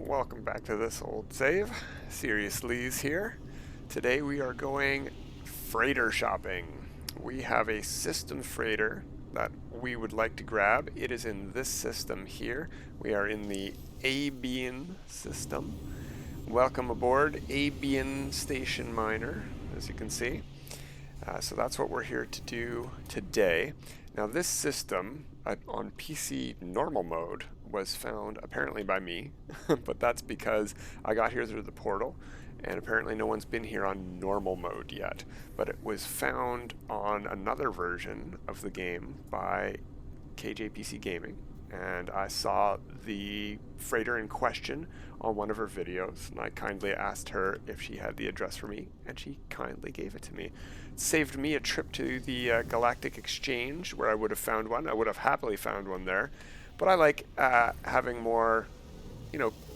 Welcome back to this old save. Serious Lee's here. Today we are going freighter shopping. We have a system freighter that we would like to grab. It is in this system here. We are in the Abian system. Welcome aboard, Abian Station Miner, as you can see. So that's what we're here to do today. Now this system on PC normal mode was found apparently by me, but that's because I got here through the portal and apparently no one's been here on normal mode yet. But it was found on another version of the game by KJPC Gaming, and I saw the freighter in question on one of her videos, and I kindly asked her if she had the address for me, and she kindly gave it to me. It saved me a trip to the Galactic Exchange, where I would have found one. I would have happily found one there, but I like having more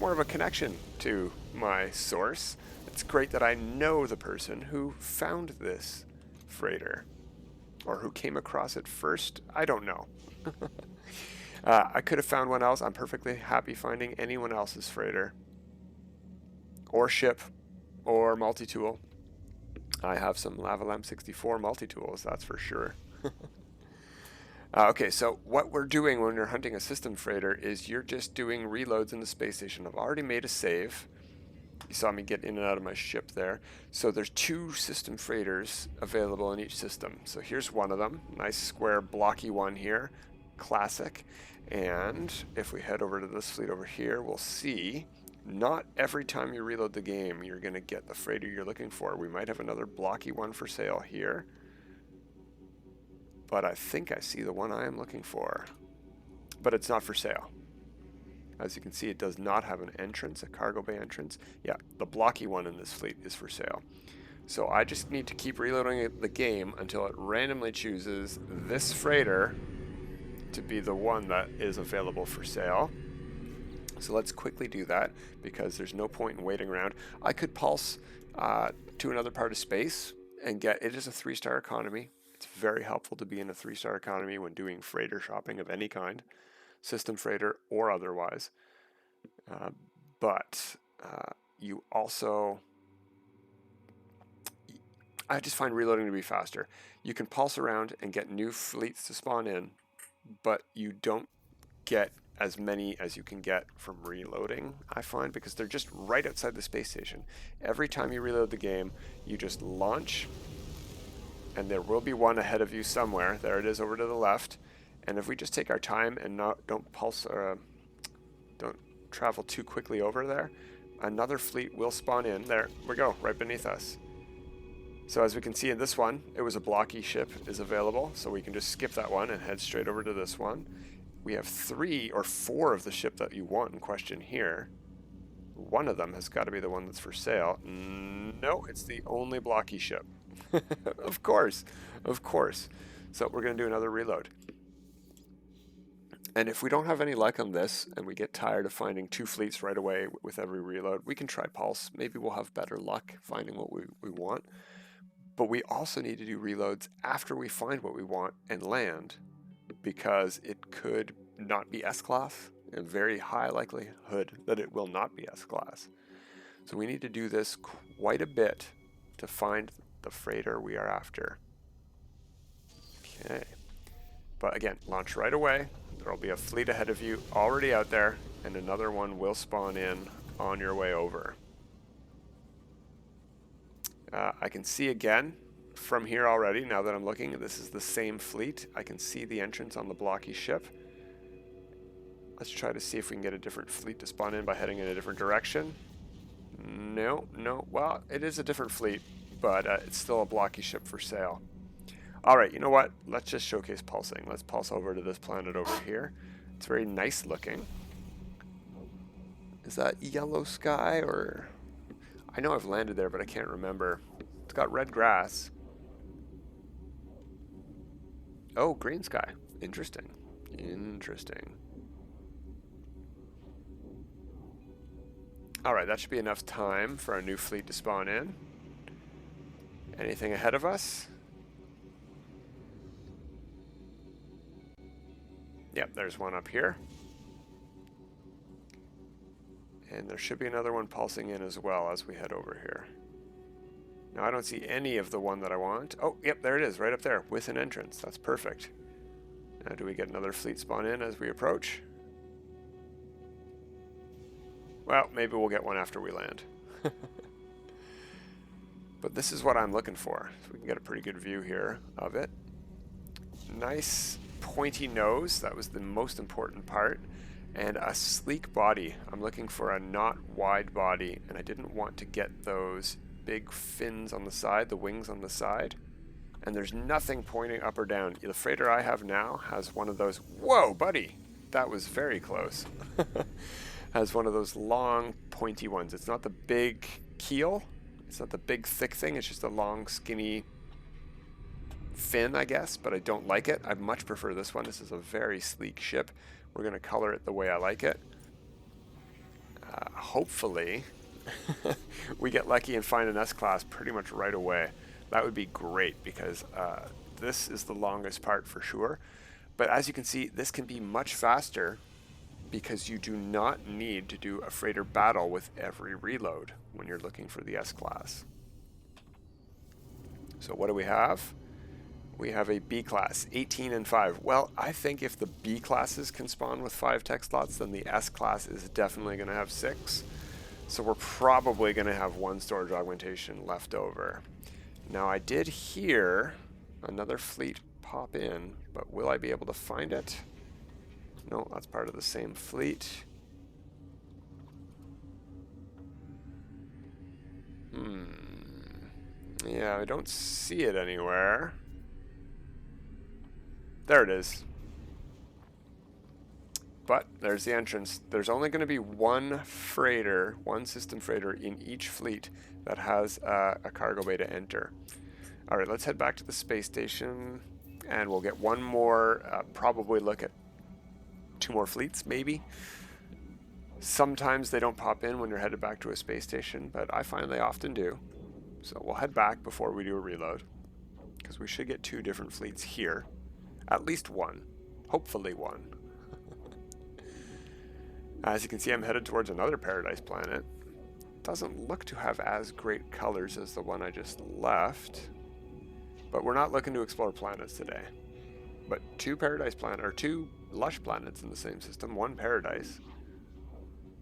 of a connection to my source. It's great that I know the person who found this freighter, or who came across it first. I don't know. I could have found one else. I'm perfectly happy finding anyone else's freighter or ship or multi-tool. I have some Lavalam 64 multi-tools, that's for sure. Okay, so what we're doing when you're hunting a system freighter is you're just doing reloads in the space station. I've already made a save. You saw me get in and out of my ship there. So there's 2 system freighters available in each system. So here's one of them. Nice square blocky one here. Classic. And if we head over to this fleet over here, we'll see not every time you reload the game you're going to get the freighter you're looking for. We might have another blocky one for sale here. But I think I see the one I am looking for. But it's not for sale. As you can see, it does not have an entrance, a cargo bay entrance. Yeah, the blocky one in this fleet is for sale. So I just need to keep reloading the game until it randomly chooses this freighter to be the one that is available for sale. So let's quickly do that because there's no point in waiting around. I could pulse to another part of space and get, it is a 3-star economy. It's very helpful to be in a 3-star economy when doing freighter shopping of any kind, system freighter or otherwise. But you also, I just find reloading to be faster. You can pulse around and get new fleets to spawn in, but you don't get as many as you can get from reloading, I find, because they're just right outside the space station. Every time you reload the game, you just launch, and there will be one ahead of you somewhere. There it is over to the left. And if we just take our time and don't travel too quickly over there, another fleet will spawn in. There we go, right beneath us. So as we can see in this one, it was a blocky ship is available, so we can just skip that one and head straight over to this one. We have 3 or 4 of the ship that you want in question here. One of them has got to be the one that's for sale. No, it's the only blocky ship. Of course, of course. So we're going to do another reload. And if we don't have any luck on this, and we get tired of finding 2 fleets right away with every reload, we can try pulse. Maybe we'll have better luck finding what we want. But we also need to do reloads after we find what we want and land, because it could not be S-class, and very high likelihood that it will not be S-class. So we need to do this quite a bit to find the freighter we are after. Okay. But again, launch right away. There will be a fleet ahead of you already out there, and another one will spawn in on your way over. I can see again from here already, now that I'm looking, this is the same fleet. I can see the entrance on the blocky ship. Let's try to see if we can get a different fleet to spawn in by heading in a different direction. No. Well, it is a different fleet, but it's still a blocky ship for sale. Alright, you know what? Let's just showcase pulsing. Let's pulse over to this planet over here. It's very nice looking. Is that yellow sky, or... I know I've landed there, but I can't remember. It's got red grass. Oh, green sky. Interesting. Interesting. Alright, that should be enough time for a new fleet to spawn in. Anything ahead of us? Yep, there's one up here. And there should be another one pulsing in as well as we head over here. Now I don't see any of the one that I want. Oh, yep, there it is, right up there, with an entrance. That's perfect. Now do we get another fleet spawn in as we approach? Well, maybe we'll get one after we land. But this is what I'm looking for. So we can get a pretty good view here of it. Nice pointy nose, that was the most important part. And a sleek body. I'm looking for a not wide body, and I didn't want to get those big fins on the side, the wings on the side. And there's nothing pointing up or down. The freighter I have now has one of those, whoa, buddy, that was very close. Has one of those long, pointy ones. It's not the big keel, it's not the big, thick thing, it's just a long, skinny fin, I guess, but I don't like it. I much prefer this one. This is a very sleek ship. We're going to color it the way I like it. Hopefully, we get lucky and find an S-Class pretty much right away. That would be great because this is the longest part for sure. But as you can see, this can be much faster because you do not need to do a freighter battle with every reload when you're looking for the S-Class. So what do we have? We have a B-Class, 18 and 5. Well, I think if the B-Classes can spawn with 5 tech slots, then the S-Class is definitely going to have 6. So we're probably going to have 1 storage augmentation left over. Now, I did hear another fleet pop in, but will I be able to find it? No, that's part of the same fleet. Yeah, I don't see it anywhere. There it is. But there's the entrance. There's only going to be one freighter, one system freighter in each fleet that has a cargo bay to enter. All right, let's head back to the space station, and we'll get one more, probably look at 2 more fleets, maybe. Sometimes they don't pop in when you're headed back to a space station, but I find they often do. So we'll head back before we do a reload, because we should get 2 different fleets here. At least 1. Hopefully 1. As you can see, I'm headed towards another paradise planet. Doesn't look to have as great colors as the one I just left. But we're not looking to explore planets today. But 2 paradise planet, or 2 lush planets in the same system, 1 paradise.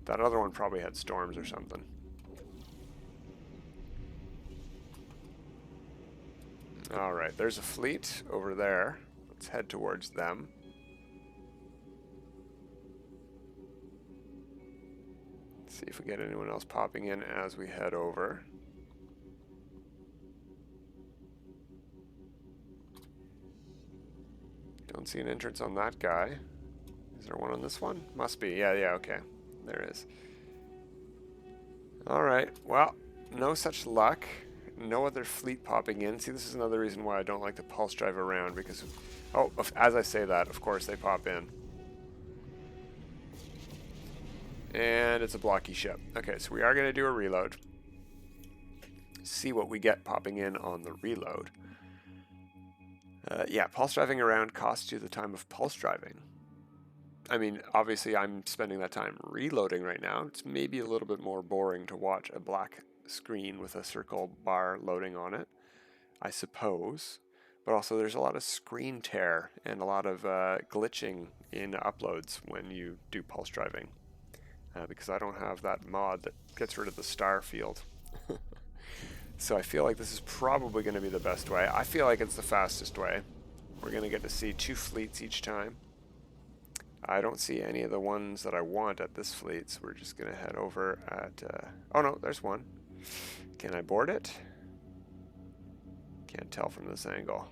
That other one probably had storms or something. Alright, there's a fleet over there. Let's head towards them. Let's see if we get anyone else popping in as we head over. Don't see an entrance on that guy. Is there one on this one? Must be. Yeah, okay. There is. Alright, well, no such luck. No other fleet popping in. See, this is another reason why I don't like to pulse drive around, because oh, as I say that, of course they pop in. And it's a blocky ship. Okay, so we are going to do a reload. See what we get popping in on the reload. Yeah, pulse driving around costs you the time of pulse driving. I mean, obviously I'm spending that time reloading right now. It's maybe a little bit more boring to watch a black screen with a circle bar loading on it, I suppose. But also there's a lot of screen tear and a lot of glitching in uploads when you do pulse driving. Because I don't have that mod that gets rid of the star field. So I feel like this is probably going to be the best way. I feel like it's the fastest way. We're going to get to see 2 fleets each time. I don't see any of the ones that I want at this fleet, so we're just going to head over at... oh no, there's one. Can I board it? Can't tell from this angle.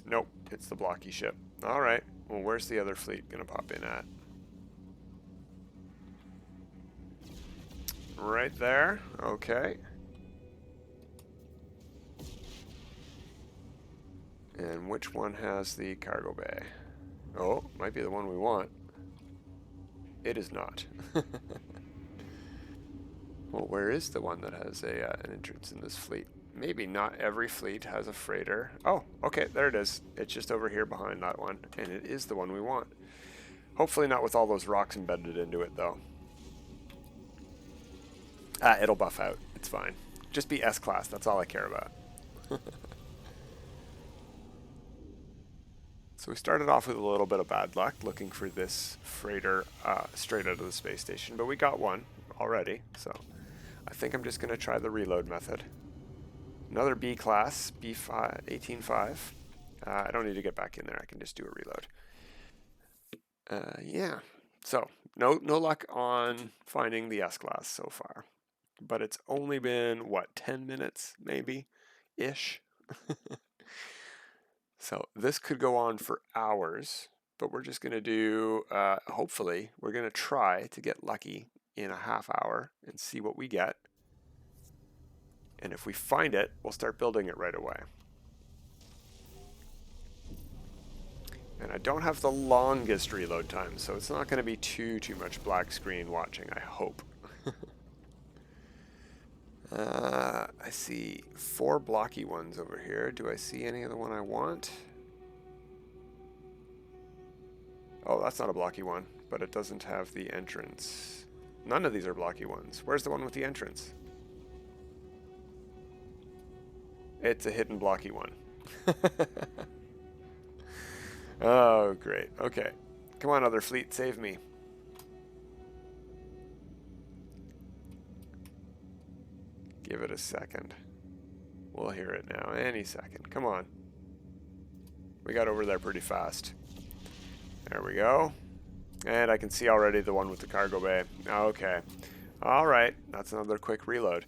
Nope, it's the blocky ship. Alright, well where's the other fleet going to pop in at? Right there, okay. And which one has the cargo bay? Oh, might be the one we want. It is not. Well, where is the one that has an entrance in this fleet? maybe not every fleet has a freighter. Oh, okay, there it is. It's just over here behind that one, and it is the one we want. Hopefully not with all those rocks embedded into it, though. It'll buff out. It's fine. Just be S-class. That's all I care about. So we started off with a little bit of bad luck looking for this freighter straight out of the space station, but we got one already, so I think I'm just going to try the reload method. Another B class, B5, 18.5. I don't need to get back in there. I can just do a reload. Yeah, so no luck on finding the S-class so far, but it's only been, what, 10 minutes maybe-ish? So this could go on for hours, but we're just going to do, hopefully, we're going to try to get lucky in a half hour and see what we get. And if we find it, we'll start building it right away. And I don't have the longest reload time, so it's not going to be too much black screen watching, I hope. I see 4 blocky ones over here. Do I see any of the one I want? Oh, that's not a blocky one, but it doesn't have the entrance. None of these are blocky ones. Where's the one with the entrance? It's a hidden blocky one. Oh, great. Okay. Come on, other fleet, save me. Give it a second. We'll hear it now any second. Come on. We got over there pretty fast. There we go. And I can see already the one with the cargo bay. Okay. All right. That's another quick reload.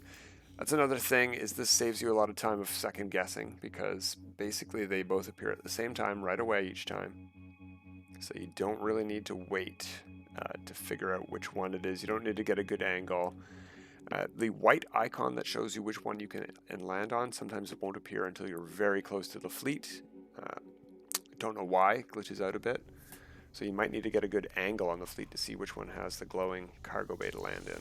That's another thing, is this saves you a lot of time of second guessing, because basically they both appear at the same time right away each time. So you don't really need to wait to figure out which one it is. You don't need to get a good angle. The white icon that shows you which one you can land on, sometimes it won't appear until you're very close to the fleet. Don't know why, it glitches out a bit. So you might need to get a good angle on the fleet to see which one has the glowing cargo bay to land in.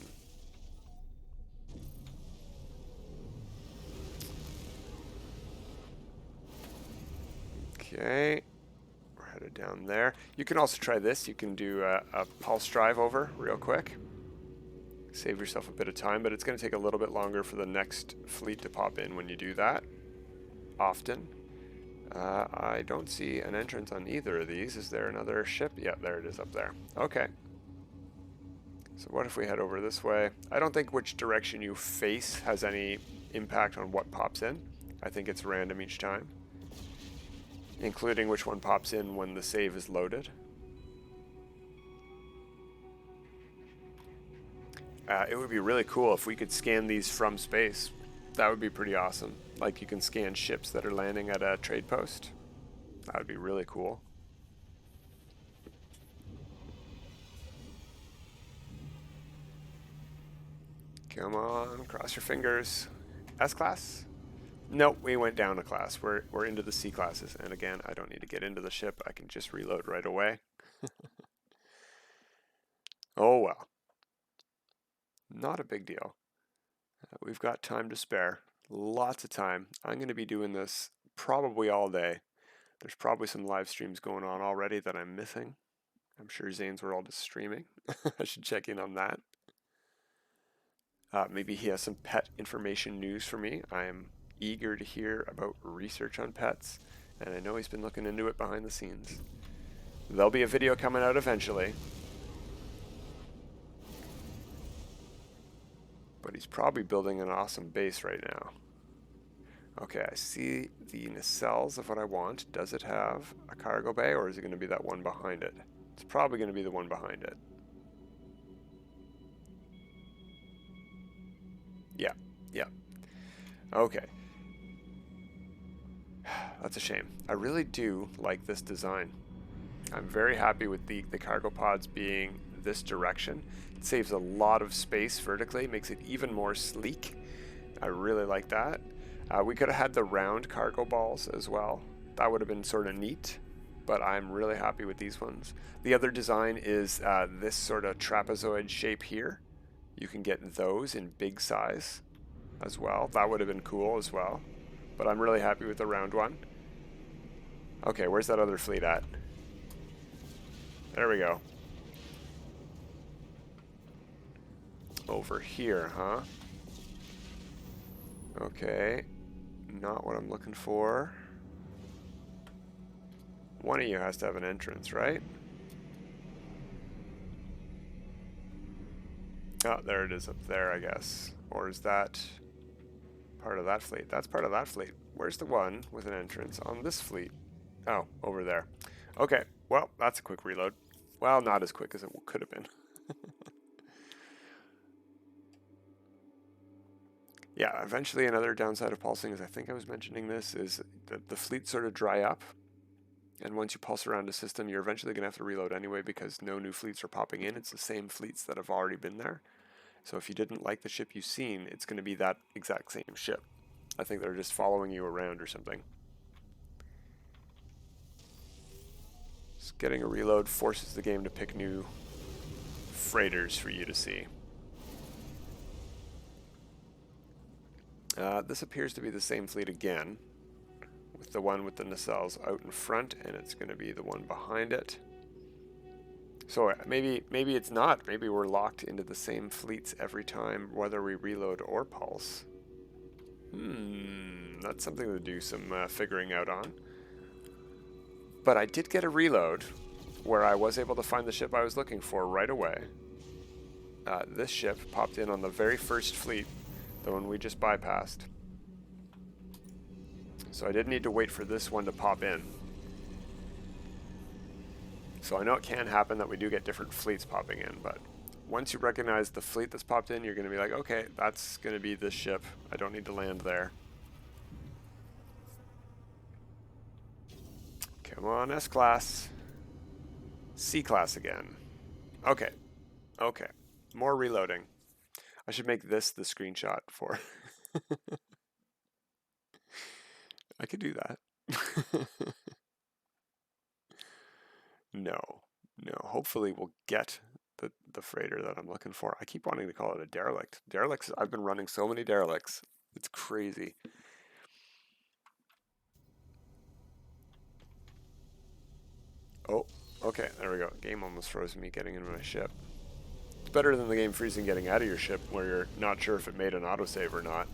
Okay, we're headed down there. You can also try this. You can do a pulse drive over real quick. Save yourself a bit of time, but it's going to take a little bit longer for the next fleet to pop in when you do that. Often. I don't see an entrance on either of these. Is there another ship? Yeah, there it is up there. Okay. So what if we head over this way? I don't think which direction you face has any impact on what pops in. I think it's random each time, including which one pops in when the save is loaded. It would be really cool if we could scan these from space. That would be pretty awesome. Like you can scan ships that are landing at a trade post. That would be really cool. Come on, cross your fingers. S-class? Nope, we went down a class. We're into the C classes. And again, I don't need to get into the ship. I can just reload right away. Oh well. Not a big deal. We've got time to spare. Lots of time. I'm going to be doing this probably all day. There's probably some live streams going on already that I'm missing. I'm sure Zane's World is streaming. I should check in on that. Maybe he has some pet information news for me. I am eager to hear about research on pets, and I know he's been looking into it behind the scenes. There'll be a video coming out eventually. But he's probably building an awesome base right now. Okay, I see the nacelles of what I want. Does it have a cargo bay, or is it going to be that one behind it? It's probably going to be the one behind it. Yeah. Okay. That's a shame. I really do like this design. I'm very happy with the cargo pods being this direction. It saves a lot of space vertically, makes it even more sleek. I really like that. We could have had the round cargo balls as well. That would have been sort of neat, but I'm really happy with these ones. The other design is this sort of trapezoid shape here. You can get those in big size. as well. That would have been cool as well. But I'm really happy with the round one. Okay, where's that other fleet at? There we go. Over here, huh? Okay. Not what I'm looking for. One of you has to have an entrance, right? Oh, there it is up there, I guess. Or is that part of that fleet? That's part of that fleet. Where's the one with an entrance on this fleet? Oh, over there. Okay, well, that's a quick reload. Well, not as quick as it could have been. Yeah, eventually another downside of pulsing, as I think I was mentioning this, is that the fleets sort of dry up. And once you pulse around a system, you're eventually going to have to reload anyway because no new fleets are popping in. It's the same fleets that have already been there. So if you didn't like the ship you've seen, it's going to be that exact same ship. I think they're just following you around or something. Just getting a reload forces the game to pick new freighters for you to see. This appears to be the same fleet again, with the one with the nacelles out in front, and it's going to be the one behind it. So maybe it's not. Maybe we're locked into the same fleets every time, whether we reload or pulse. That's something to do some figuring out on. But I did get a reload where I was able to find the ship I was looking for right away. This ship popped in on the very first fleet, the one we just bypassed. So I didn't need to wait for this one to pop in. So I know it can happen that we do get different fleets popping in, but once you recognize the fleet that's popped in, you're going to be like, okay, that's going to be this ship. I don't need to land there. Come on, S-Class. C-Class again. Okay. Okay. More reloading. I should make this the screenshot for... I could do that. No. No. Hopefully we'll get the freighter that I'm looking for. I keep wanting to call it a derelict. Derelicts, I've been running so many derelicts. It's crazy. Oh, okay, there we go. Game almost froze me getting into my ship. It's better than the game freezing getting out of your ship where you're not sure if it made an autosave or not.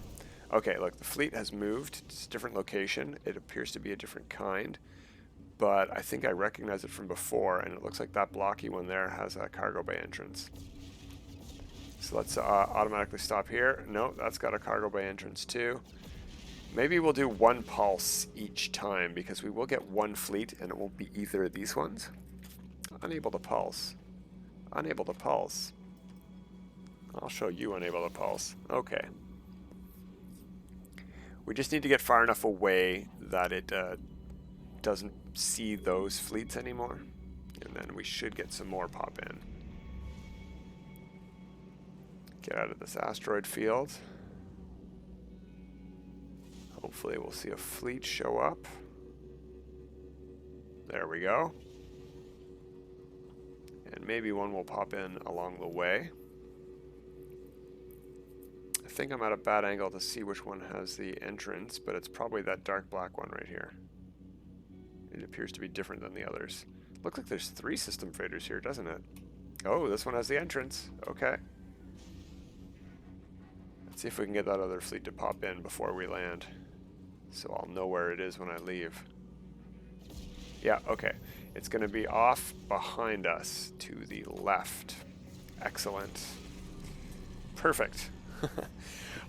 Okay, look, the fleet has moved. It's a different location. It appears to be a different kind, but I think I recognize it from before, and it looks like that blocky one there has a cargo bay entrance. So let's automatically stop here. No, that's got a cargo bay entrance too. Maybe we'll do one pulse each time because we will get one fleet and it won't be either of these ones. Unable to pulse. Unable to pulse. I'll show you unable to pulse. Okay. We just need to get far enough away that it doesn't see those fleets anymore. And then we should get some more pop in. Get out of this asteroid field. Hopefully we'll see a fleet show up. There we go. And maybe one will pop in along the way. I think I'm at a bad angle to see which one has the entrance, but it's probably that dark black one right here. It appears to be different than the others. Looks like there's 3 system freighters here, doesn't it? Oh, this one has the entrance. Okay. Let's see if we can get that other fleet to pop in before we land. So I'll know where it is when I leave. Yeah, okay. It's going to be off behind us to the left. Excellent. Perfect.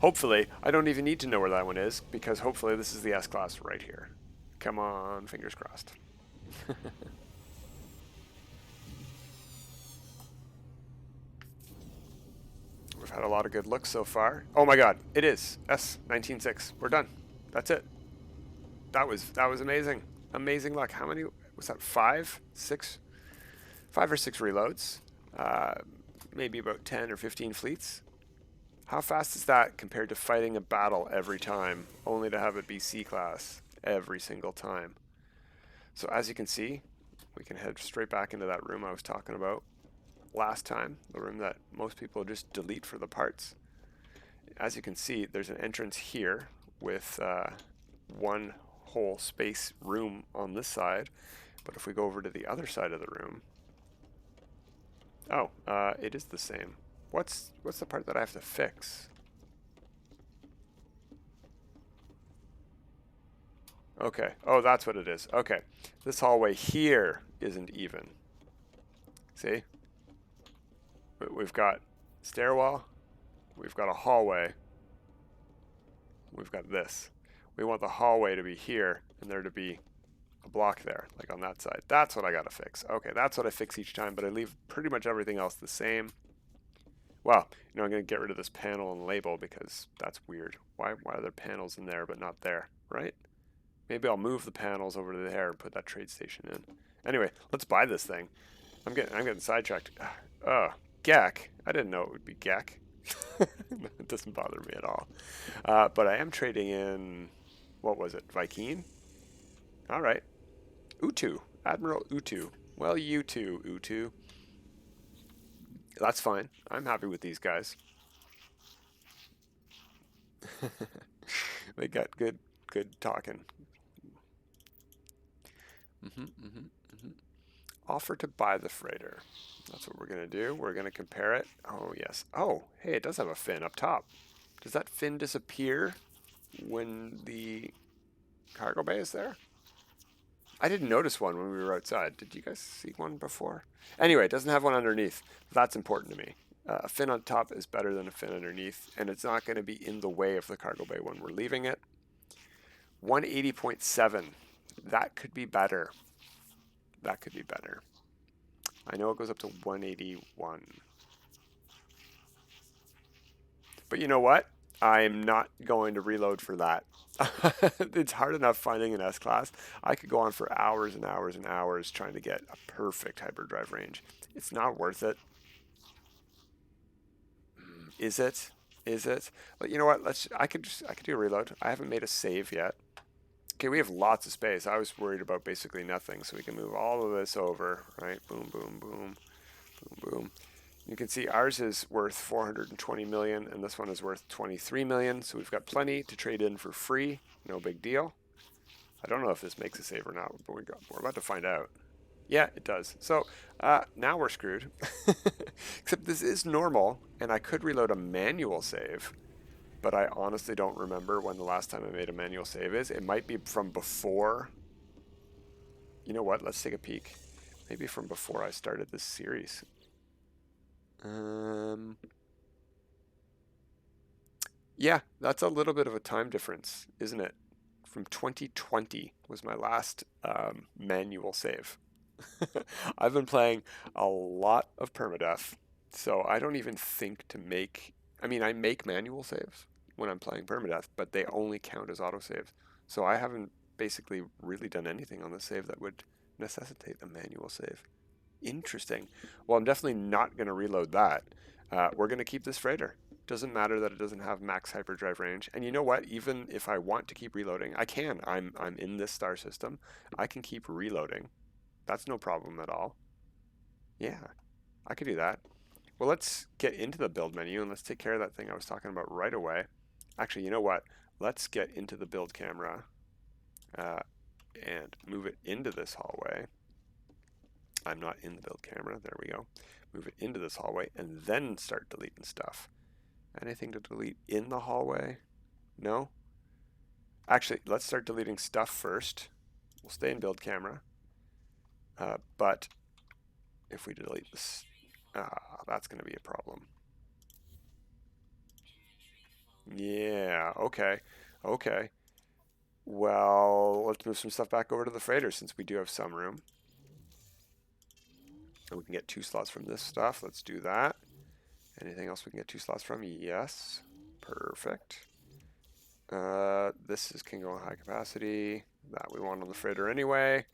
Hopefully, I don't even need to know where that one is, because hopefully this is the S-Class right here. Come on, fingers crossed. We've had a lot of good looks so far. Oh my god, it is S-19-6. We're done. That's it. That was amazing. Amazing luck. How many was that? 5 or 6 reloads. Maybe about 10 or 15 fleets. How fast is that compared to fighting a battle every time, only to have it be C-Class every single time? So as you can see, we can head straight back into that room I was talking about last time, the room that most people just delete for the parts. as you can see, there's an entrance here with one whole space room on this side. But if we go over to the other side of the room, oh, it is the same. What's the part that I have to fix? Okay. Oh, that's what it is. Okay. This hallway here isn't even. See? We've got stairwell. We've got a hallway. We've got this. We want the hallway to be here and there to be a block there, like on that side. That's what I gotta fix. Okay, that's what I fix each time, but I leave pretty much everything else the same. Well, you know, I'm gonna get rid of this panel and label because that's weird. Why are there panels in there but not there, right? Maybe I'll move the panels over to there and put that trade station in. Anyway, let's buy this thing. I'm getting sidetracked. Oh, Gek. I didn't know it would be Gek. It doesn't bother me at all. But I am trading in, what was it, Viking? All right. Utu. Admiral Utu. Well, you too, Utu. That's fine. I'm happy with these guys. They got good talking. Offer to buy the freighter. That's what we're going to do. We're going to compare it. Oh, yes. Oh, hey, it does have a fin up top. Does that fin disappear when the cargo bay is there? I didn't notice one when we were outside. Did you guys see one before? Anyway, it doesn't have one underneath. That's important to me. A fin on top is better than a fin underneath, and it's not going to be in the way of the cargo bay when we're leaving it. 180.7. That could be better. That could be better. I know it goes up to 181. But you know what? I'm not going to reload for that. It's hard enough finding an S-Class. I could go on for hours and hours and hours trying to get a perfect hyperdrive range. It's not worth it. Is it? Is it? But you know what? I could do a reload. I haven't made a save yet. Okay, we have lots of space. I was worried about basically nothing, so we can move all of this over, right? Boom, boom, boom, boom, boom. You can see ours is worth 420 million, and this one is worth 23 million. So we've got plenty to trade in for free. No big deal. I don't know if this makes a save or not, but we're about to find out. Yeah, it does. So now we're screwed. Except this is normal, and I could reload a manual save. But I honestly don't remember when the last time I made a manual save is. It might be from before. You know what? Let's take a peek. Maybe from before I started this series. Yeah, that's a little bit of a time difference, isn't it? From 2020 was my last manual save. I've been playing a lot of permadeath, so I don't even think to make... I mean, I make manual saves when I'm playing permadeath, but they only count as autosaves. So I haven't basically really done anything on the save that would necessitate a manual save. Interesting. Well, I'm definitely not going to reload that. We're going to keep this freighter. Doesn't matter that it doesn't have max hyperdrive range. And you know what? Even if I want to keep reloading, I can. I'm in this star system. I can keep reloading. That's no problem at all. Yeah, I could do that. Well, let's get into the build menu and let's take care of that thing I was talking about right away. Actually, you know what? Let's get into the build camera and move it into this hallway. I'm not in the build camera. There we go. Move it into this hallway and then start deleting stuff. Anything to delete in the hallway? No? Actually, let's start deleting stuff first. We'll stay in build camera. But if we delete this, that's going to be a problem. Yeah, okay. Okay. Well, let's move some stuff back over to the freighter since we do have some room. And we can get 2 slots from this stuff. Let's do that. Anything else we can get 2 slots from? Yes. Perfect. This can go in high capacity. That we want on the freighter anyway.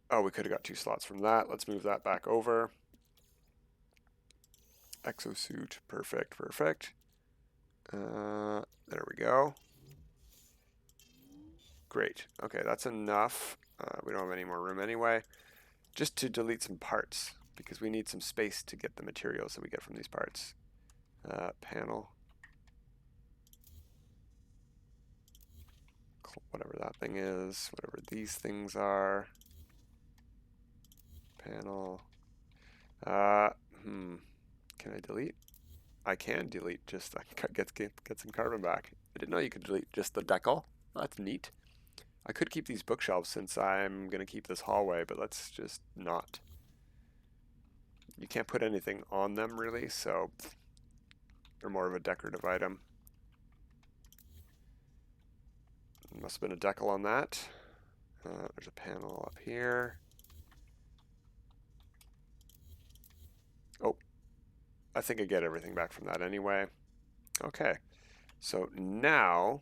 Oh, we could have got 2 slots from that. Let's move that back over. Exosuit. Perfect, perfect. There we go. Great. Okay, that's enough. We don't have any more room anyway. Just to delete some parts, because we need some space to get the materials that we get from these parts. Panel, whatever that thing is, whatever these things are. Panel. Can I delete? I can delete just get some carbon back. I didn't know you could delete just the decal. That's neat. I could keep these bookshelves since I'm gonna keep this hallway, but let's just not. You can't put anything on them really, so they're more of a decorative item. Must have been a decal on that. There's a panel up here. Oh, I think I get everything back from that anyway. Okay, so now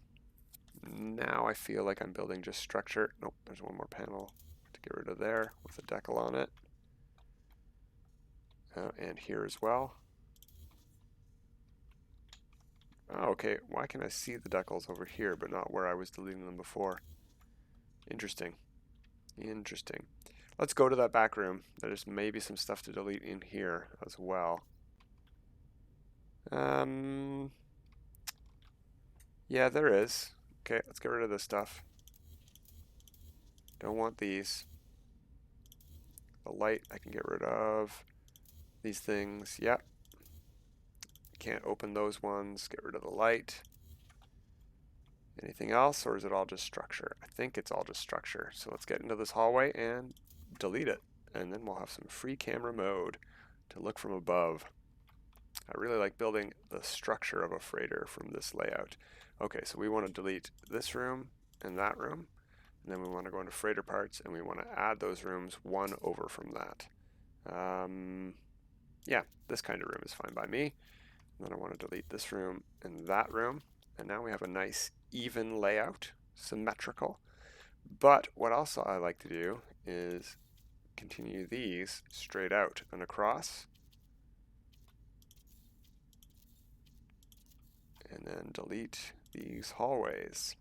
I feel like I'm building just structure. Nope, there's one more panel to get rid of there with a decal on it. And here as well. Oh, okay, why can I see the decals over here but not where I was deleting them before? Interesting. Interesting. Let's go to that back room. There's maybe some stuff to delete in here as well. Yeah, there is. Okay, let's get rid of this stuff. Don't want these. The light I can get rid of. These things, yep. Can't open those ones. Get rid of the light. Anything else, or is it all just structure? I think it's all just structure. So let's get into this hallway and delete it. And then we'll have some free camera mode to look from above. I really like building the structure of a freighter from this layout. Okay, so we want to delete this room and that room. And then we want to go into freighter parts and we want to add those rooms one over from that. Yeah, this kind of room is fine by me. And then I want to delete this room and that room. And now we have a nice even layout, symmetrical. But what also I like to do is continue these straight out and across. And then delete these hallways.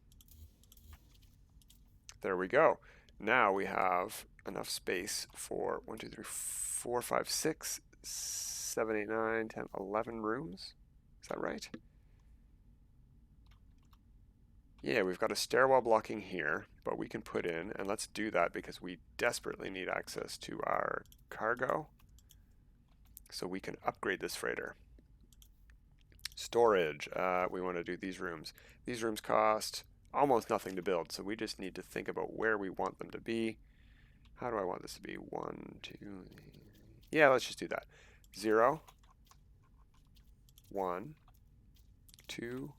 There we go. Now we have enough space for 1, 2, 3, 4, 5, 6, 7, 8, 9, 10, 11 rooms. Is that right? Yeah, we've got a stairwell blocking here, but we can put in, and let's do that because we desperately need access to our cargo so we can upgrade this freighter. Storage, we want to do these rooms. These rooms cost almost nothing to build, so we just need to think about where we want them to be. How do I want this to be? 1, 2, yeah, let's just do that. 0, 1, 2,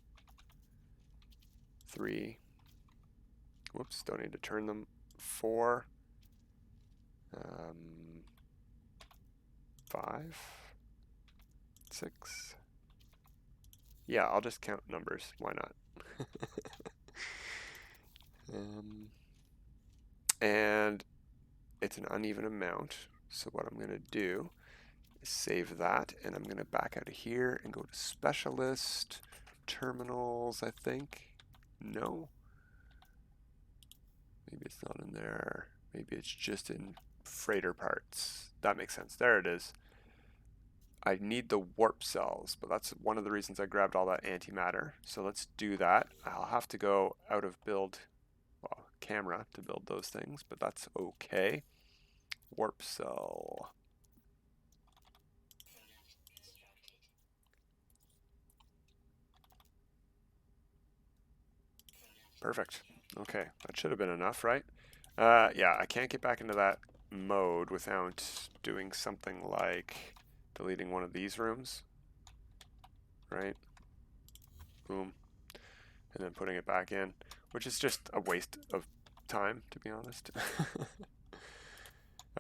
3, whoops, don't need to turn them, 4, 5, 6. Yeah, I'll just count numbers. Why not? And it's an uneven amount. So what I'm going to do is save that, and I'm going to back out of here and go to Specialist, Terminals, I think. No. Maybe it's not in there. Maybe it's just in freighter parts. That makes sense. There it is. I need the warp cells, but that's one of the reasons I grabbed all that antimatter. So let's do that. I'll have to go out of build, well, camera to build those things, but that's okay. Warp cell. Perfect. Okay, that should have been enough, right? Yeah, I can't get back into that mode without doing something like deleting one of these rooms, right? Boom. And then putting it back in, which is just a waste of time, to be honest.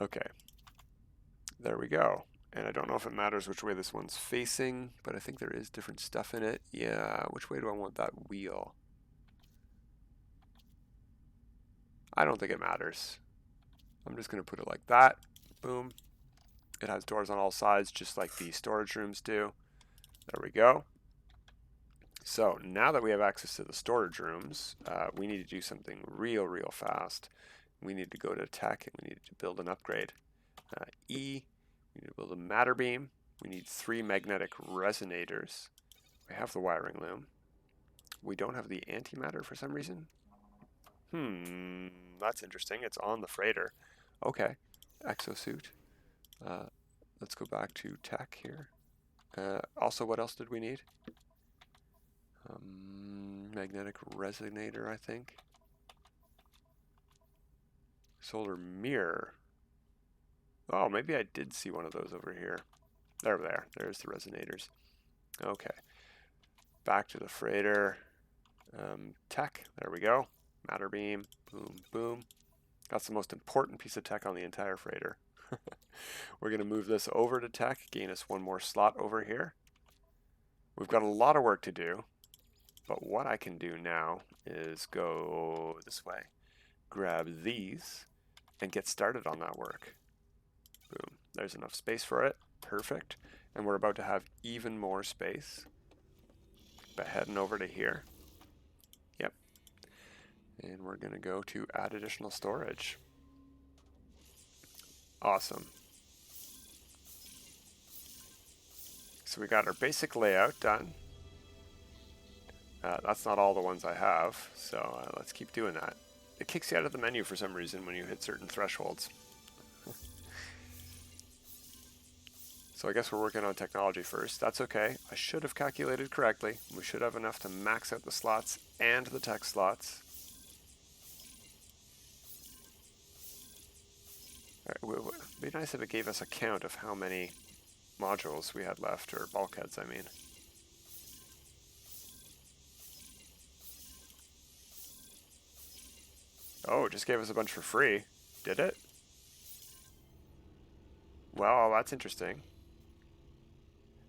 Okay, there we go. And I don't know if it matters which way this one's facing, but I think there is different stuff in it. Yeah, which way do I want that wheel? I don't think it matters. I'm just going to put it like that. Boom. It has doors on all sides, just like the storage rooms do. There we go. So now that we have access to the storage rooms, we need to do something real fast. We need to go to tech and we need to build an upgrade. E, we need to build a matter beam. We need 3 magnetic resonators. We have the wiring loom. We don't have the antimatter for some reason. That's interesting. It's on the freighter. Okay, exosuit. Let's go back to tech here. Also, what else did we need? Magnetic resonator, I think. Solar mirror. Oh, maybe I did see one of those over here. There. There's the resonators. Okay. Back to the freighter. Tech. There we go. Matter beam. Boom, boom. That's the most important piece of tech on the entire freighter. We're going to move this over to tech, gain us one more slot over here. We've got a lot of work to do, but what I can do now is go this way, grab these, and get started on that work. Boom. There's enough space for it. Perfect. And we're about to have even more space. But heading over to here. Yep. And we're going to go to add additional storage. Awesome. So we got our basic layout done. That's not all the ones I have, so let's keep doing that. It kicks you out of the menu for some reason when you hit certain thresholds. So I guess we're working on technology first. That's okay. I should have calculated correctly. We should have enough to max out the slots and the tech slots. All right, it'd be nice if it gave us a count of how many modules we had left, or bulkheads, I mean. Oh, it just gave us a bunch for free. Did it? Well, that's interesting.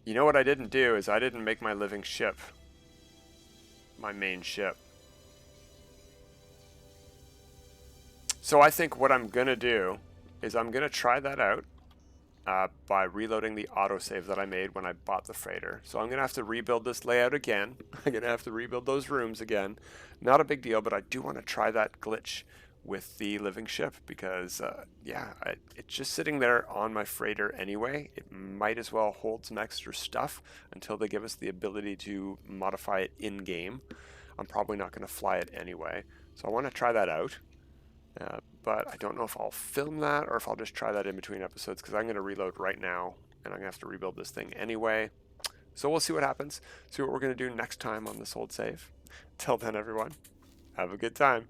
You know what I didn't do is I didn't make my living ship my main ship. So I think what I'm going to do is I'm going to try that out by reloading the autosave that I made when I bought the freighter. So I'm going to have to rebuild this layout again. I'm going to have to rebuild those rooms again. Not a big deal, but I do want to try that glitch with the living ship because, it's just sitting there on my freighter anyway. It might as well hold some extra stuff until they give us the ability to modify it in-game. I'm probably not going to fly it anyway. So I want to try that out. But I don't know if I'll film that or if I'll just try that in between episodes because I'm going to reload right now and I'm going to have to rebuild this thing anyway. So we'll see what happens, see what we're going to do next time on this old save. Till then, everyone, have a good time.